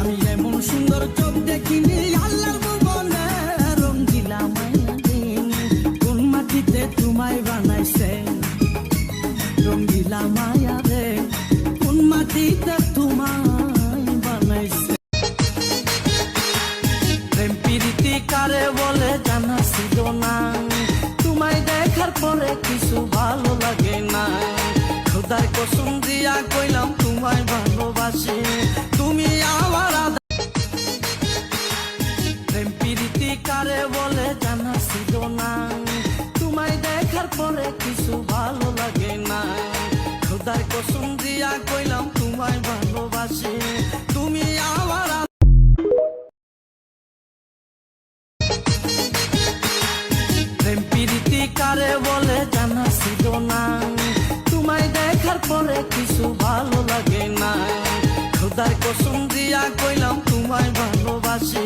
আমি এমন সুন্দর চোখ দেখিনি আল্লাহর ভুবনে। রঙ্গিলা মায়া কোন মাটিতে তোমায় বানাইছে, রঙ্গিলা মায়া রে কোন মাটিতে তোমায় বানাইছে। প্রেম প্রীতি কারে বলে জানা ছিল না, তোমায় দেখার পরে কিছু ভালো লাগে না। খোদার কসম দিয়া কইলাম তোমায় ভালোবাসি, তুমি আমার প্রেম প্রীতি কারে বলে জানা ছিল না, তোমায় দেখার পরে কিছু ভালো লাগে না। খোদার কসম দিয়া কইলাম তোমায় ভালোবাসি, তুমি আমার প্রেম প্রীতি কারে বলে জানা ছিল না, তোমায় দেখার পরে কিছু ভালো লাগে না। খোদার কসম দিয়া কইলাম তোমায় ভালোবাসি।